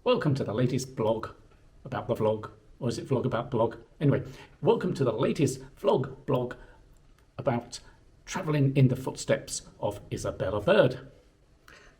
Welcome to the latest blog about the vlog. Or is it vlog about blog? Anyway, welcome to the latest vlog blog about travelling in the footsteps of Isabella Bird.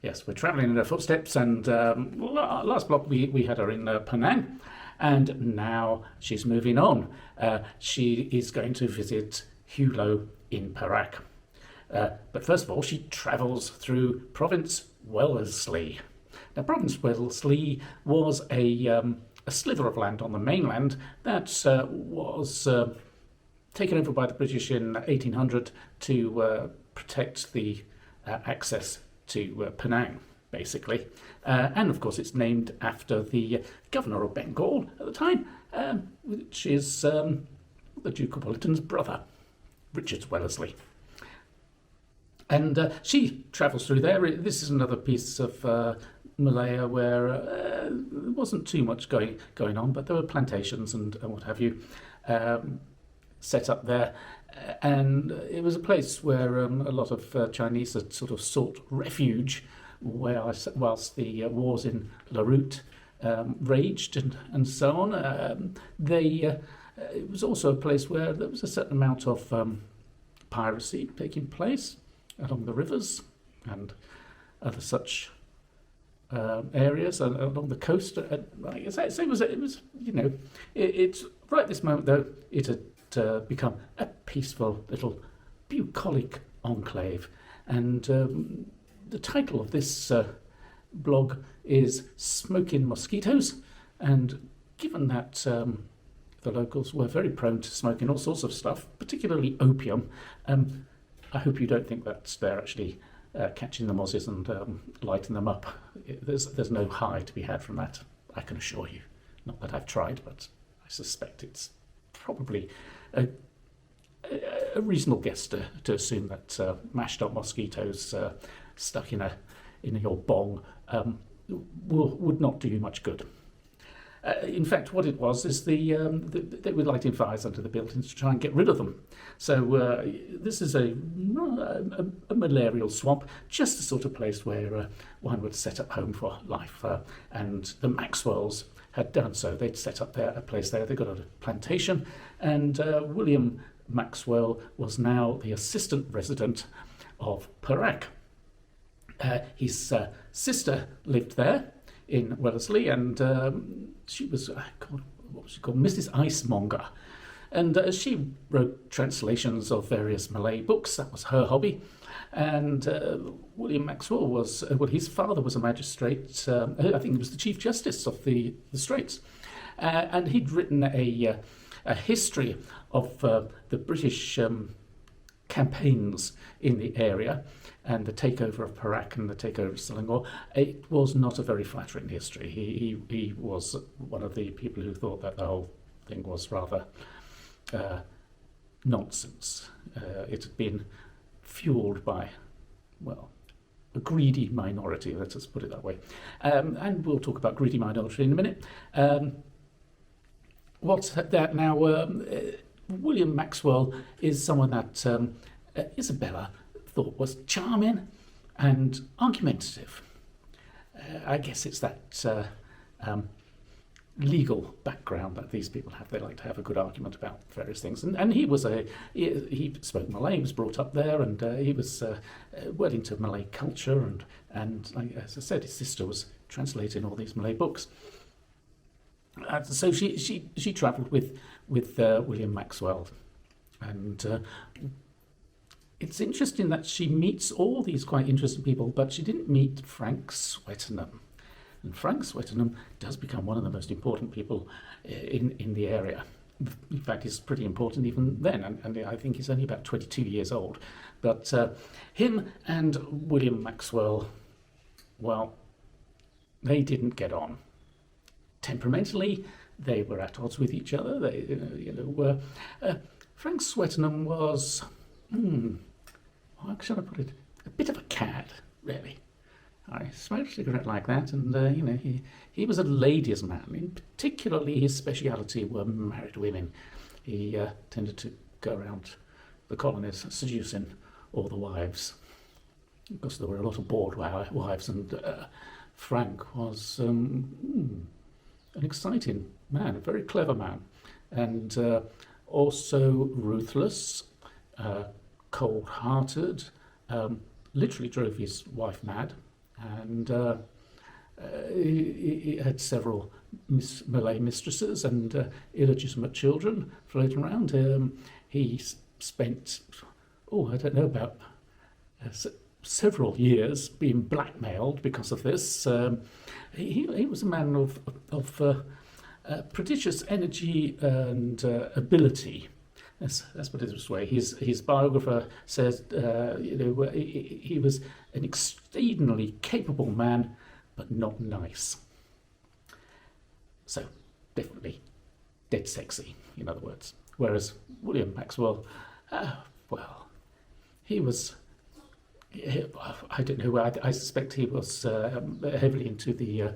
Yes, we're travelling in her footsteps, and last blog we had her in Penang, and now she's moving on. She is going to visit Hullo in Perak. But first of all, she travels through Province Wellesley. Now, Province Wellesley was a slither of land on the mainland that was taken over by the British in 1800 to protect the access to Penang, basically. And of course, it's named after the governor of Bengal at the time, which is the Duke of Wellington's brother, Richard Wellesley. And she travels through there. This is another piece of Malaya where there wasn't too much going on, but there were plantations and what have you set up there. And it was a place where a lot of Chinese had sort of sought refuge whilst the wars in Larut raged and so on. It was also a place where there was a certain amount of piracy taking place along the rivers and other such areas along the coast. Like I say, it was it's right this moment though it had become a peaceful little bucolic enclave, and the title of this blog is Smoking Mosquitoes, and given that the locals were very prone to smoking all sorts of stuff, particularly opium, I hope you don't think that they're actually catching the mozzies and lighting them up. There's no high to be had from that, I can assure you. Not that I've tried, but I suspect it's probably a reasonable guess to assume that mashed up mosquitoes stuck in your bong would not do you much good. In fact, what it was is they were lighting fires under the buildings to try and get rid of them. So this is a malarial swamp, just the sort of place where one would set up home for life. And the Maxwells had done so. They'd set up a place there. They got a plantation, and William Maxwell was now the assistant resident of Perak. His sister lived there in Wellesley, and she was what was she called, Mrs. Icemonger, and she wrote translations of various Malay books. That was her hobby. And William Maxwell was his father was a magistrate. I think he was the Chief Justice of the Straits, and he'd written a history of the British campaigns in the area, and the takeover of Perak and the takeover of Selangor. It was not a very flattering history. He was one of the people who thought that the whole thing was rather nonsense. It had been fueled by, well, a greedy minority, let us put it that way. And we'll talk about greedy minority in a minute. What's that now? William Maxwell is someone that Isabella thought was charming and argumentative. I guess it's that legal background that these people have. They like to have a good argument about various things. And he spoke Malay, he was brought up there, and he was well into Malay culture. And as I said, his sister was translating all these Malay books. So she travelled with William Maxwell, and it's interesting that she meets all these quite interesting people, but she didn't meet Frank Swettenham. And Frank Swettenham does become one of the most important people in the area. In fact, he's pretty important even then, and I think he's only about 22 years old. But him and William Maxwell, well, they didn't get on. Temperamentally, they were at odds with each other. Frank Swettenham was, how should I put it, a bit of a cad, really. I smoked a cigarette like that, and he was a ladies' man. Particularly, his speciality were married women. He tended to go around the colonies seducing all the wives. because there were a lot of bored wives, and Frank was an exciting man, a very clever man, and also ruthless, cold-hearted, literally drove his wife mad, and he had several Malay mistresses and illegitimate children floating around. He spent, I don't know, about several years being blackmailed because of this. He was a man of prodigious energy and ability. Let's put it this way. His biographer says, he was an exceedingly capable man, but not nice. So, definitely dead sexy, in other words. Whereas William Maxwell, he was, I don't know, I suspect he was heavily into the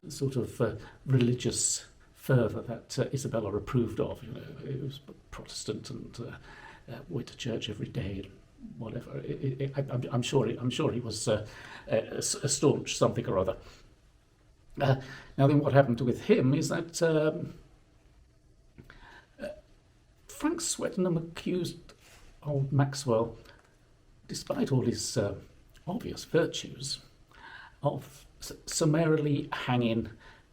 sort of religious fervour that Isabella approved of. He was Protestant and went to church every day and whatever. I'm sure he was a staunch something or other. Now then, what happened with him is that Frank Swettenham accused old Maxwell, despite all his obvious virtues, of summarily hanging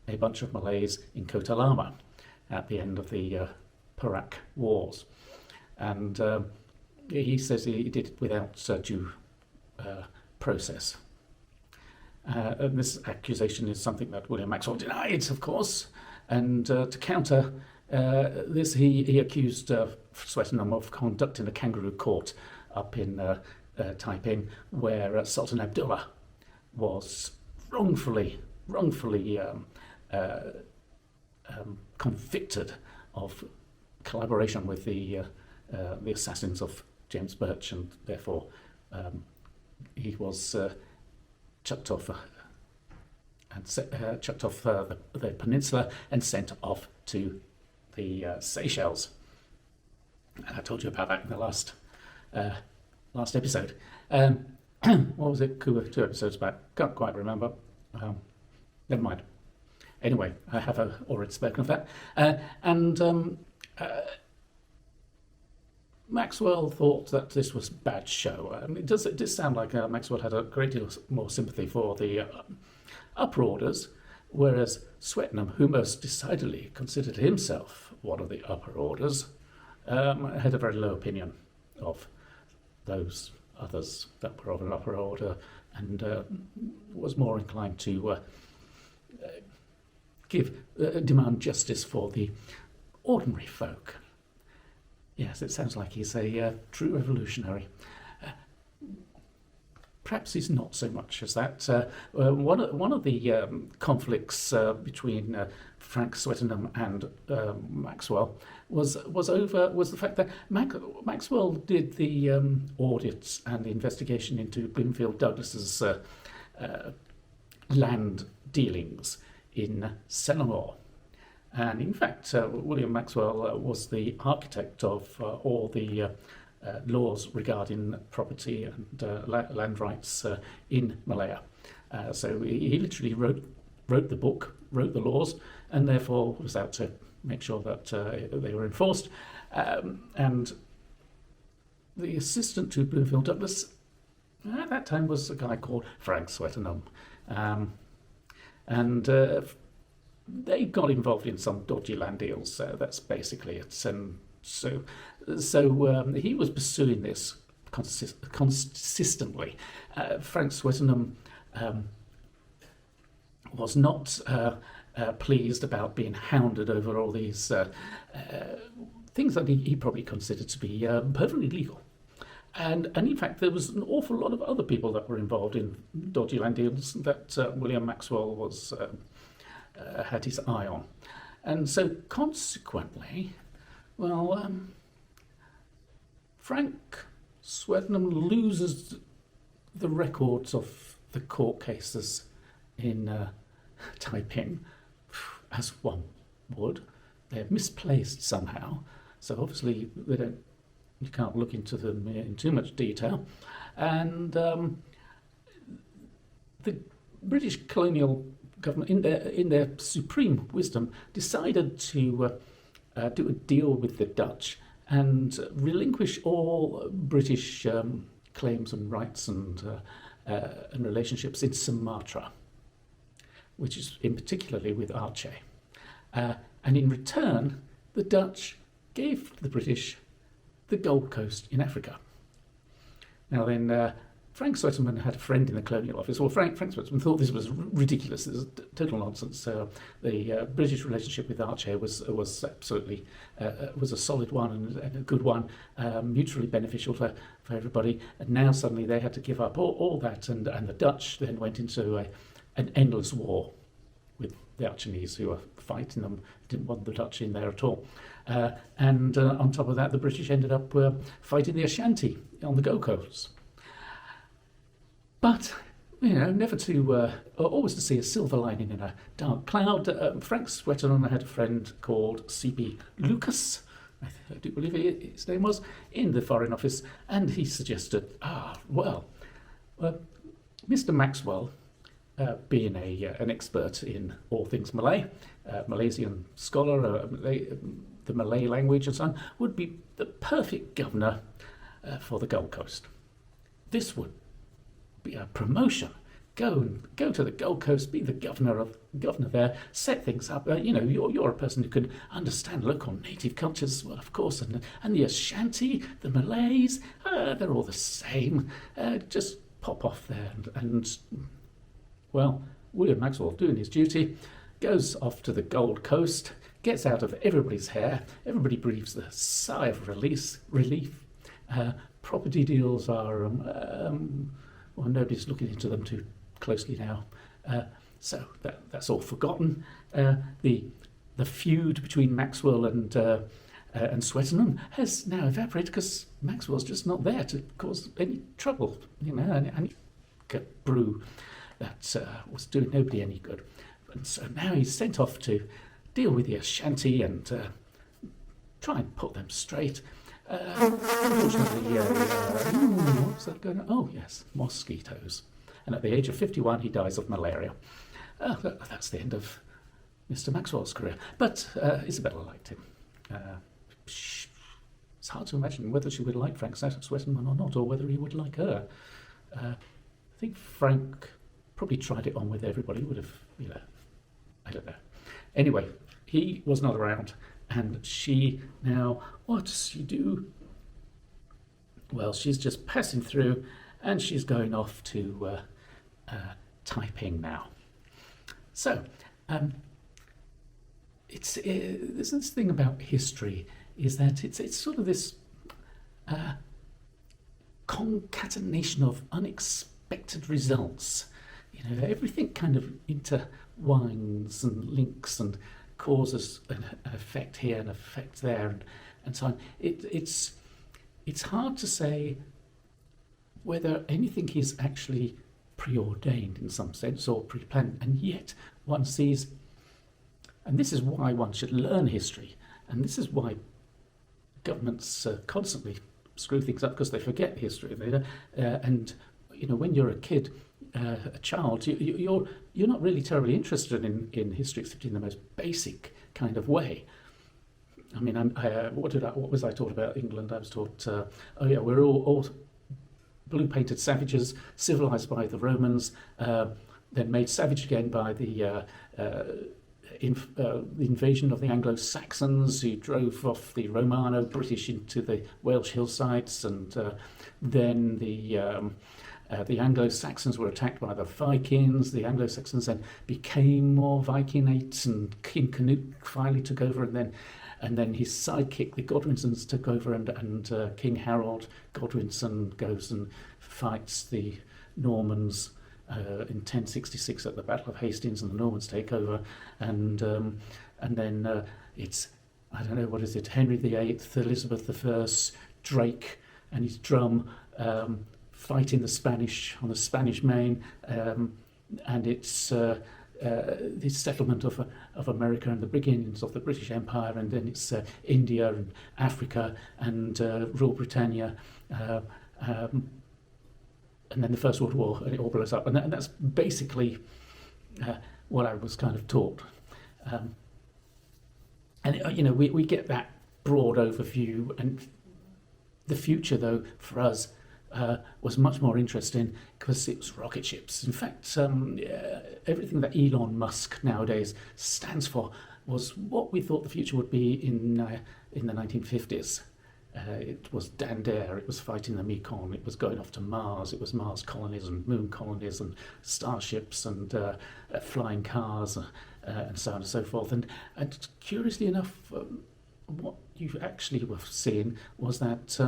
a bunch of Malays in Kota Lama at the end of the Perak Wars. And he says he did it without due process. And this accusation is something that William Maxwell denied, of course. And to counter this, he accused Swettenham of conducting a kangaroo court up in Taiping, where Sultan Abdullah was wrongfully convicted of collaboration with the assassins of James Birch, and therefore he was chucked off the peninsula and sent off to the Seychelles. And I told you about that in the last episode. What was it? 2 episodes back. Can't quite remember. Never mind. Anyway, I have already spoken of that. Maxwell thought that this was bad show. It does sound like Maxwell had a great deal more sympathy for the upper orders, whereas Swettenham, who most decidedly considered himself one of the upper orders, had a very low opinion of those others that were of an upper order, and was more inclined to demand justice for the ordinary folk. Yes, it sounds like he's a true revolutionary. Perhaps he's not so much as that. One of the conflicts between Frank Swettenham and Maxwell was the fact that Maxwell did the audits and the investigation into Bloomfield Douglas's land dealings in Selangor. And in fact, William Maxwell was the architect of all the laws regarding property and land rights in Malaya. So he literally wrote the book, wrote the laws, and therefore was out to make sure that they were enforced. And the assistant to Bloomfield Douglas at that time was a guy called Frank Swettenham. And they got involved in some dodgy land deals. That's basically it. And so he was pursuing this consistently. Frank Swettenham was not pleased about being hounded over all these things that he probably considered to be perfectly legal. And in fact, there was an awful lot of other people that were involved in dodgy land deals that William Maxwell was had his eye on. And so consequently, Frank Swettenham loses the records of the court cases in Taiping, as one would. They're misplaced somehow, so obviously you can't look into them in too much detail. And the British colonial government, in their supreme wisdom, decided to do a deal with the Dutch and relinquish all British claims and rights and relationships in Sumatra, which is in particularly with Aceh. And in return, the Dutch gave the British the Gold Coast in Africa. Now then, Frank Swettenham had a friend in the Colonial Office. Well, Frank Swettenham thought this was ridiculous. This is total nonsense. The British relationship with Aceh was absolutely was a solid one and a good one, mutually beneficial for everybody. And now suddenly they had to give up all that, and the Dutch then went into an endless war with the Achenese, who were fighting them, didn't want the Dutch in there at all. And on top of that, the British ended up fighting the Ashanti on the Gold Coast. But, never to, always to see a silver lining in a dark cloud. Frank Swettenham had a friend called C.B. Lucas, I do believe his name was, in the Foreign Office, and he suggested, Mr. Maxwell, being an expert in all things Malay, Malaysian scholar, the Malay language and so on, would be the perfect governor for the Gold Coast. This would be a promotion. Go to the Gold Coast, be the governor there, set things up. You're a person who can understand local native cultures as well, of course, and the Ashanti, the Malays, they're all the same. Just pop off there and William Maxwell, doing his duty, goes off to the Gold Coast, gets out of everybody's hair. Everybody breathes a sigh of relief. Property deals are nobody's looking into them too closely now, so that's all forgotten. The feud between Maxwell and Swettenham has now evaporated because Maxwell's just not there to cause any trouble, and brew that was doing nobody any good. And so now he's sent off to deal with the Ashanti and try and put them straight. Unfortunately, what's that going on? Oh, yes, mosquitoes. And at the age of 51, he dies of malaria. That's the end of Mr. Maxwell's career. But Isabella liked him. It's hard to imagine whether she would like Frank Swettenham or not, or whether he would like her. I think Frank probably tried it on with everybody, would have, I don't know. Anyway, he was not around. And she now, what does she do? Well, she's just passing through and she's going off to Taiping now. So, there's this thing about history, is that it's sort of this concatenation of unexpected results. Everything kind of intertwines and links and causes an effect here, an effect there, and so on. It's hard to say whether anything is actually preordained in some sense or pre-planned, and yet one sees, and this is why one should learn history, and this is why governments constantly screw things up, because they forget history. And when you're a kid, a child, you're not really terribly interested in history, except in the most basic kind of way. I mean, what was I taught about England? I was taught, we're all blue-painted savages, civilized by the Romans, then made savage again by the invasion of the Anglo-Saxons, who drove off the Romano-British into the Welsh hillsides, and then the Anglo-Saxons were attacked by the Vikings. The Anglo-Saxons then became more Vikingate, and King Canute finally took over, and then his sidekick, the Godwinsons, took over, and King Harold Godwinson goes and fights the Normans in 1066 at the Battle of Hastings, and the Normans take over, and then it's, I don't know, what is it, Henry VIII, Elizabeth I, Drake and his drum, fighting the Spanish on the Spanish Main, and it's the settlement of America and the beginnings of the British Empire, and then it's India and Africa and Rule Britannia, and then the First World War, and it all blows up. And that's basically what I was kind of taught. We get that broad overview, and the future, though, for us was much more interesting because it was rocket ships. In fact, everything that Elon Musk nowadays stands for was what we thought the future would be in the 1950s. It was Dander, it was fighting the Mekong, it was going off to Mars, it was Mars colonies and moon colonies and starships and flying cars and so on and so forth. And curiously enough, what you actually were seeing was that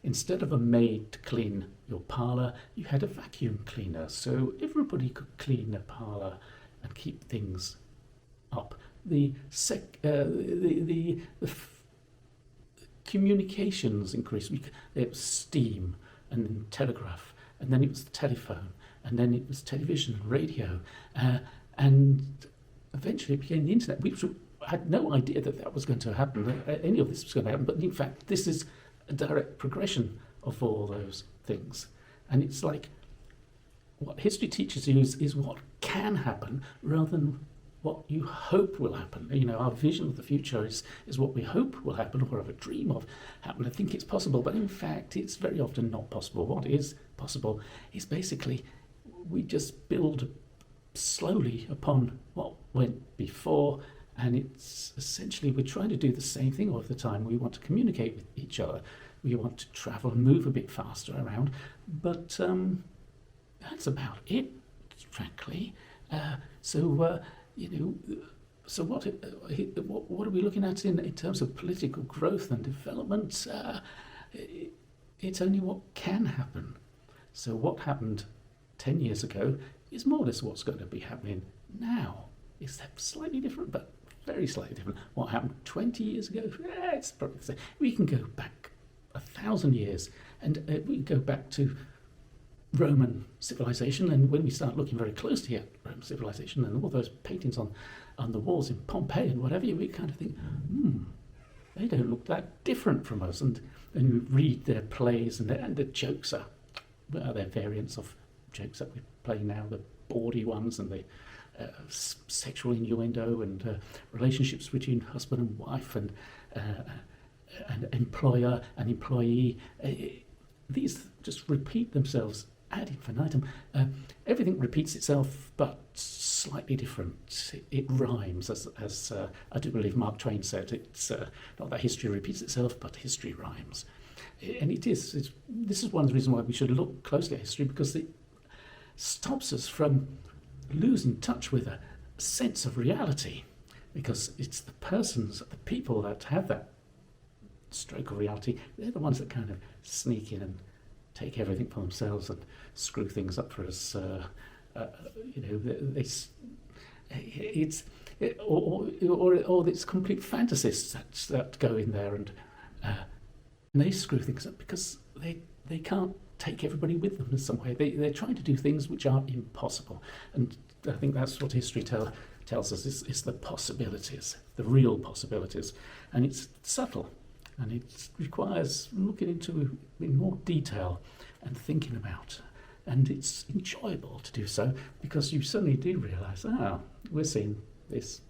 instead of a maid to clean your parlour, you had a vacuum cleaner, so everybody could clean their parlour and keep things up. The communications increased. It was steam, and then telegraph, and then it was the telephone, and then it was television and radio, and eventually it became the internet. We had no idea that was going to happen, that any of this was going to happen, but in fact this is a direct progression of all those things. And it's like what history teaches you is what can happen rather than what you hope will happen. Our vision of the future is what we hope will happen or have a dream of happen. I think it's possible, but in fact it's very often not possible. What is possible is basically we just build slowly upon what went before, and it's essentially we're trying to do the same thing all of the time. We want to communicate with each other, we want to travel and move a bit faster around, but that's about it, frankly. So what are we looking at in terms of political growth and development? It's only what can happen. So what happened 10 years ago is more or less what's going to be happening now. It's slightly different, but very slightly different. What happened 20 years ago? It's probably the same. We can go back 1,000 years, and we can go back to Roman civilization, and when we start looking very closely at Roman civilization and all those paintings on the walls in Pompeii and whatever, we kind of think, they don't look that different from us. And then we read their plays, and the jokes are they're variants of jokes that we play now, the bawdy ones and the sexual innuendo and relationships between husband and wife and employer and employee. These just repeat themselves ad infinitum. Everything repeats itself, but slightly different. It rhymes, as I do believe Mark Twain said. It's not that history repeats itself, but history rhymes. And this is one of the reasons why we should look closely at history, because it stops us from losing touch with a sense of reality, because it's the people that have that stroke of reality. They're the ones that kind of sneak in and take everything for themselves and screw things up for us. Or it's complete fantasists that go in there and they screw things up because they can't take everybody with them in some way. They're trying to do things which are impossible, and I think that's what history tells us. It's the possibilities, the real possibilities, and it's subtle, and it requires looking into in more detail and thinking about, and it's enjoyable to do so, because you suddenly do realise, we're seeing this,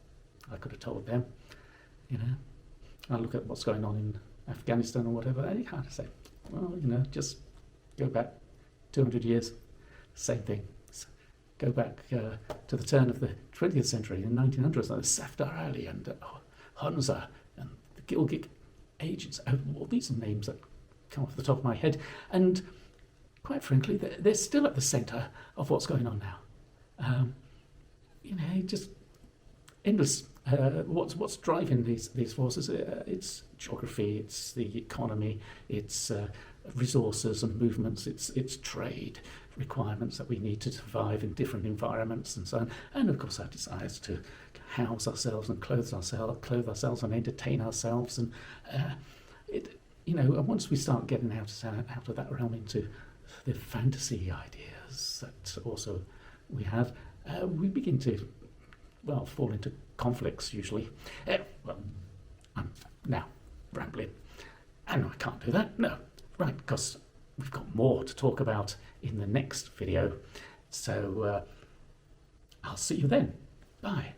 I could have told them, I look at what's going on in Afghanistan or whatever, and you kind of say, well, just go back 200 years, same thing. Go back to the turn of the 20th century, in the 1900s, like Safdar Ali and Hunza and the Gilgit agents. All these are names that come off the top of my head. And quite frankly, they're still at the centre of what's going on now. Just endless. What's driving these forces? It's geography, it's the economy, it's resources and movements, it's trade requirements that we need to survive in different environments and so on, and of course our desires to house ourselves and clothe ourselves and entertain ourselves, and once we start getting out of that realm into the fantasy ideas that also we have, we begin to fall into conflicts usually. I'm now rambling. I know I can't do that. No, right, because we've got more to talk about in the next video. So I'll see you then. Bye.